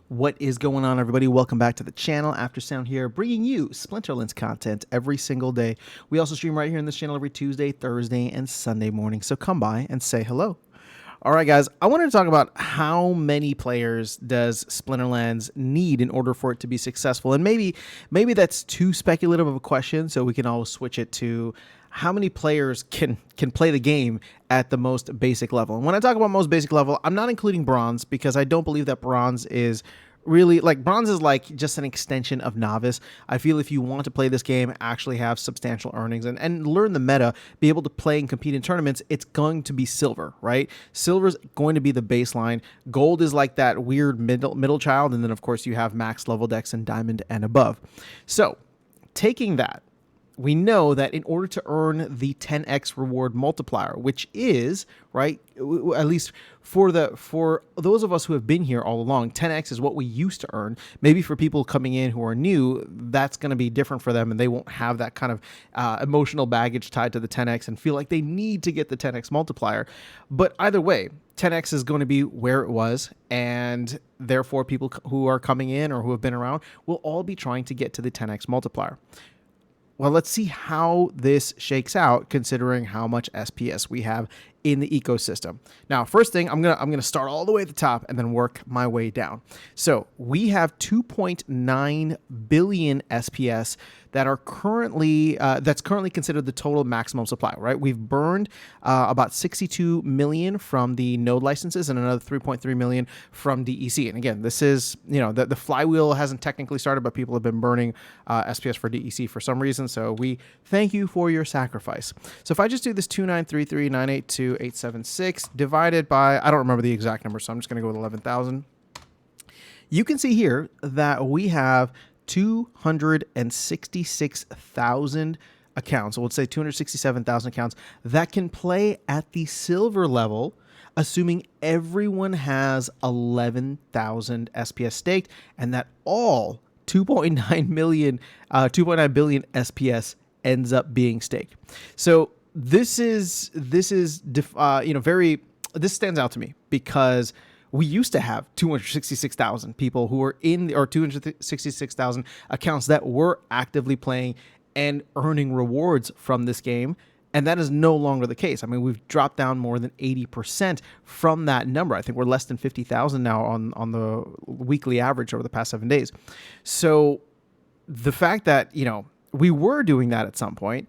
What is going on, everybody? Welcome back to the channel. After Sound here, bringing you Splinterlands content every single day. We also stream right here in this channel every Tuesday, Thursday, and Sunday morning, so come by and say hello. All right, guys, I wanted to talk about how many players does Splinterlands need in order for it to be successful. And maybe that's too speculative of a question, so we can always switch it to how many players can play the game at the most basic level. And when I talk about most basic level, I'm not including bronze, because I don't believe that bronze is really, like, bronze is like just an extension of novice. I feel if you want to play this game, actually have substantial earnings and learn the meta, be able to play and compete in tournaments, it's going to be silver, right? Silver is going to be the baseline. Gold is like that weird middle child, and then of course you have max level decks and diamond and above. So taking that, we know that in order to earn the 10x reward multiplier, which is, right, at least for those of us who have been here all along, 10x is what we used to earn. Maybe for people coming in who are new, that's going to be different for them, and they won't have that kind of emotional baggage tied to the 10x and feel like they need to get the 10x multiplier. But either way, 10x is going to be where it was, and therefore people who are coming in or who have been around will all be trying to get to the 10x multiplier. Well, let's see how this shakes out, considering how much SPS we have in the ecosystem. Now, first thing, I'm gonna start all the way at the top and then work my way down. So we have 2.9 billion SPS that are currently that's currently considered the total maximum supply. Right, we've burned about 62 million from the node licenses and another 3.3 million from DEC. And again, this is, you know, the flywheel hasn't technically started, but people have been burning SPS for DEC for some reason. So we thank you for your sacrifice. So if I just do this 2,933,982,876 divided by, I don't remember the exact number, so I'm just going to go with 11,000. You can see here that we have 266,000 accounts. So let's say 267,000 accounts that can play at the silver level, assuming everyone has 11,000 SPS staked, and that all 2.9 billion SPS ends up being staked. So this stands out to me because we used to have 266,000 people who were in, or 266,000 accounts that were actively playing and earning rewards from this game. And that is no longer the case. I mean, we've dropped down more than 80% from that number. I think we're less than 50,000 now on the weekly average over the past 7 days. So the fact that, you know, we were doing that at some point,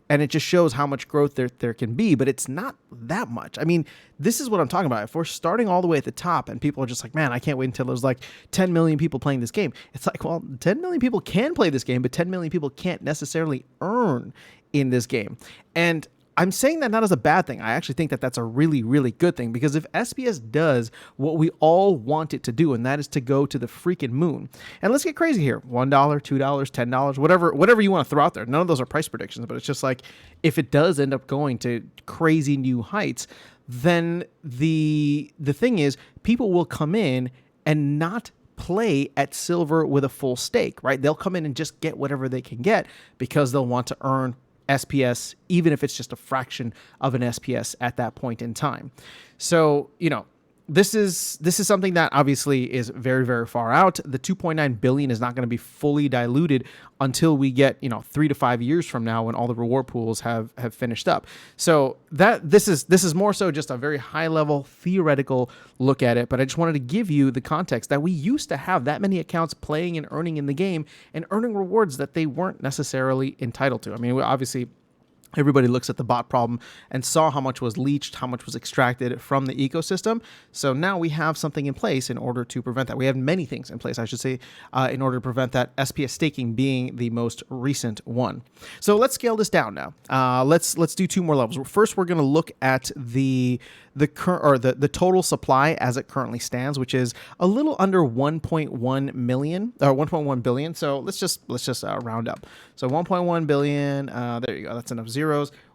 and it just shows how much growth there can be, but it's not that much. I mean, this is what I'm talking about. If we're starting all the way at the top and people are just like, man, I can't wait until there's like 10 million people playing this game. It's like, well, 10 million people can play this game, but 10 million people can't necessarily earn in this game. And I'm saying that not as a bad thing. I actually think that that's a really, really good thing, because if SPS does what we all want it to do, and that is to go to the freaking moon, and let's get crazy here, $1, $2, $10, whatever you want to throw out there. None of those are price predictions, but it's just like, if it does end up going to crazy new heights, then the thing is, people will come in and not play at silver with a full stake, right? They'll come in and just get whatever they can get because they'll want to earn SPS, even if it's just a fraction of an SPS at that point in time. So, you know, this is something that obviously is very, very far out. The 2.9 billion is not going to be fully diluted until we get, you know, 3 to 5 years from now, when all the reward pools have finished up. So that this is more so just a very high level theoretical look at it. But I just wanted to give you the context that we used to have that many accounts playing and earning in the game and earning rewards that they weren't necessarily entitled to. I mean, obviously, everybody looks at the bot problem and saw how much was leached, how much was extracted from the ecosystem. So now we have something in place in order to prevent that. We have many things in place, I should say, in order to prevent that, SPS staking being the most recent one. So let's scale this down now. Let's do 2 more levels. First, we're going to look at the total supply as it currently stands, which is a little under 1.1 million or 1.1 billion. So let's just round up. So 1.1 billion. There you go. That's enough zeros.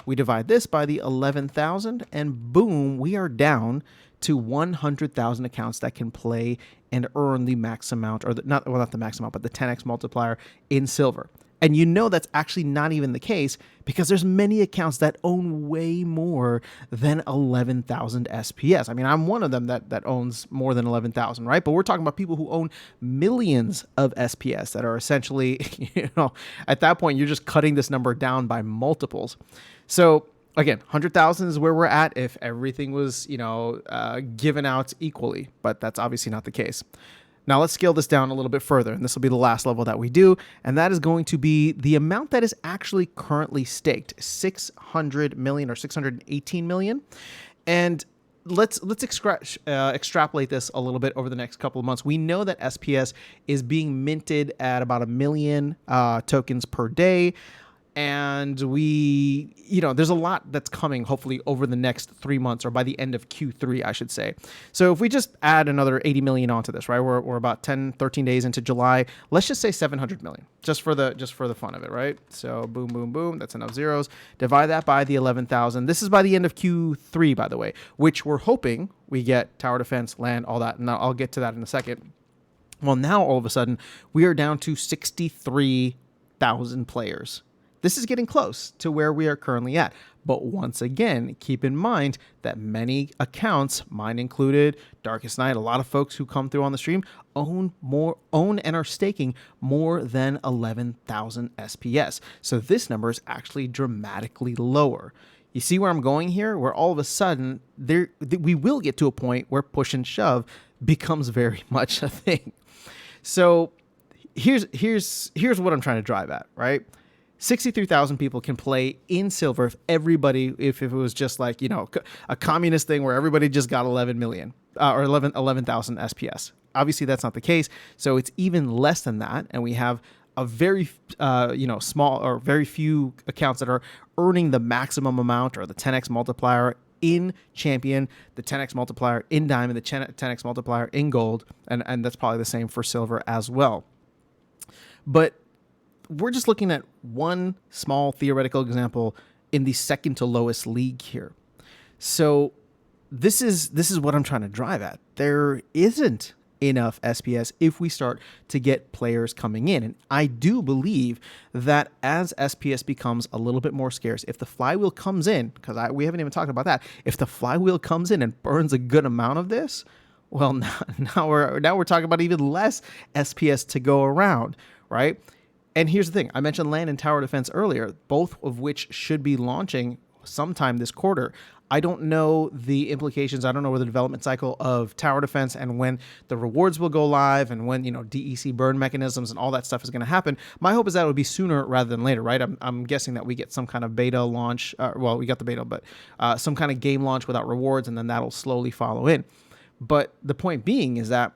We divide this by the 11,000, and boom, we are down to 100,000 accounts that can play and earn the max amount, or not the max amount, but the 10x multiplier in silver. And you know that's actually not even the case because there's many accounts that own way more than 11,000 SPS. I mean, I'm one of them that owns more than 11,000, right? But we're talking about people who own millions of SPS that are essentially, at that point, you're just cutting this number down by multiples. So again, 100,000 is where we're at if everything was, given out equally, but that's obviously not the case. Now let's scale this down a little bit further, and this will be the last level that we do, and that is going to be the amount that is actually currently staked, 600 million or 618 million. And let's extrapolate this a little bit over the next couple of months. We know that SPS is being minted at about 1 million tokens per day. And there's a lot that's coming hopefully over the next 3 months, or by the end of Q3, I should say. So if we just add another 80 million onto this, right? We're about 13 days into July. Let's just say 700 million, just for the fun of it, right? So boom, boom, boom. That's enough zeros. Divide that by the 11,000. This is by the end of Q3, by the way, which we're hoping we get tower defense, land, all that. And I'll get to that in a second. Well, now all of a sudden we are down to 63,000 players. This is getting close to where we are currently at. But once again, keep in mind that many accounts, mine included, Darkest Night, a lot of folks who come through on the stream own and are staking more than 11,000 SPS. So this number is actually dramatically lower. You see where I'm going here? Where all of a sudden we will get to a point where push and shove becomes very much a thing. So here's what I'm trying to drive at, right? 63,000 people can play in silver if it was just like, a communist thing where everybody just got 11 million or 11,000 SPS. Obviously, that's not the case. So it's even less than that. And we have a very, small or very few accounts that are earning the maximum amount or the 10x multiplier in champion, the 10x multiplier in diamond, the 10x multiplier in gold. And that's probably the same for silver as well. But we're just looking at one small theoretical example in the second to lowest league here. So this is what I'm trying to drive at. There isn't enough SPS if we start to get players coming in. And I do believe that as SPS becomes a little bit more scarce, if the flywheel comes in, because we haven't even talked about that, if the flywheel comes in and burns a good amount of this, well, now we're talking about even less SPS to go around, right? And here's the thing. I mentioned land and tower defense earlier, both of which should be launching sometime this quarter. I don't know the implications. I don't know where the development cycle of tower defense and when the rewards will go live and when, DEC burn mechanisms and all that stuff is going to happen. My hope is that it would be sooner rather than later, right? I'm guessing that we get some kind of beta launch. We got the beta, but some kind of game launch without rewards, and then that'll slowly follow in. But the point being is that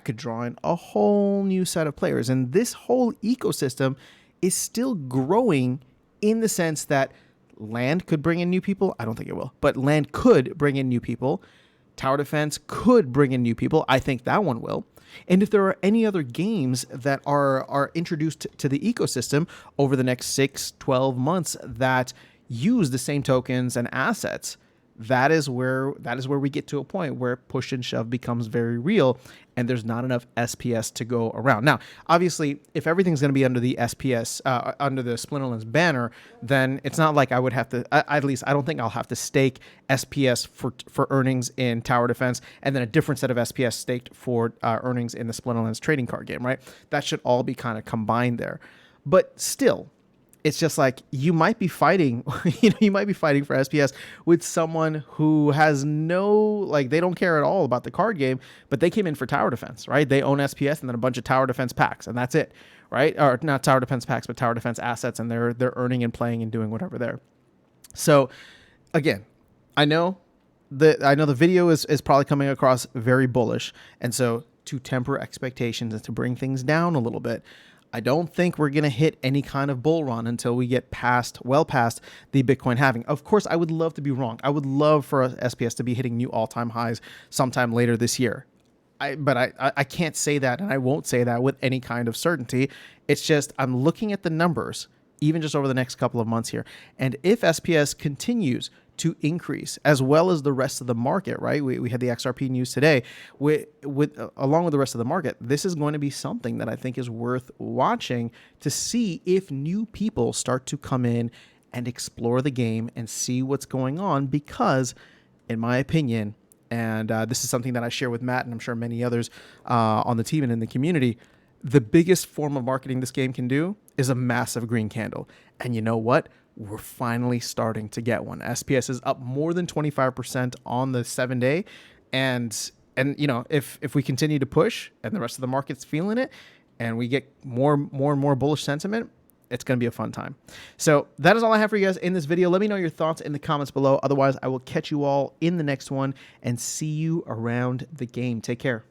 could draw in a whole new set of players. And this whole ecosystem is still growing in the sense that land could bring in new people. I don't think it will, but land could bring in new people. Tower defense could bring in new people. I think that one will. And if there are any other games that are introduced to the ecosystem over the next 6-12 months that use the same tokens and assets, that is where we get to a point where push and shove becomes very real and there's not enough SPS to go around. Now, obviously, if everything's going to be under the SPS, under the Splinterlands banner, then it's not like I would have to, at least I don't think I'll have to stake SPS for earnings in tower defense and then a different set of SPS staked for earnings in the Splinterlands trading card game, right? That should all be kind of combined there. But still, it's just like you might be fighting, for SPS with someone who has they don't care at all about the card game, but they came in for tower defense, right? They own SPS and then a bunch of tower defense packs, and that's it, right? Or not tower defense packs, but tower defense assets, and they're earning and playing and doing whatever there. So, again, I know the video is probably coming across very bullish, and so to temper expectations and to bring things down a little bit, I don't think we're going to hit any kind of bull run until we get well past the Bitcoin halving. Of course, I would love to be wrong. I would love for SPS to be hitting new all-time highs sometime later this year. But I can't say that, and I won't say that with any kind of certainty. It's just I'm looking at the numbers, even just over the next couple of months here. And if SPS continues to increase, as well as the rest of the market, right? We had the XRP news today. Along with the rest of the market, this is going to be something that I think is worth watching to see if new people start to come in and explore the game and see what's going on, because in my opinion, and this is something that I share with Matt and I'm sure many others on the team and in the community, the biggest form of marketing this game can do is a massive green candle. And you know what? We're finally starting to get one. SPS is up more than 25% on the 7-day. And you know, if we continue to push and the rest of the market's feeling it and we get more and more bullish sentiment, it's going to be a fun time. So that is all I have for you guys in this video. Let me know your thoughts in the comments below. Otherwise, I will catch you all in the next one and see you around the game. Take care.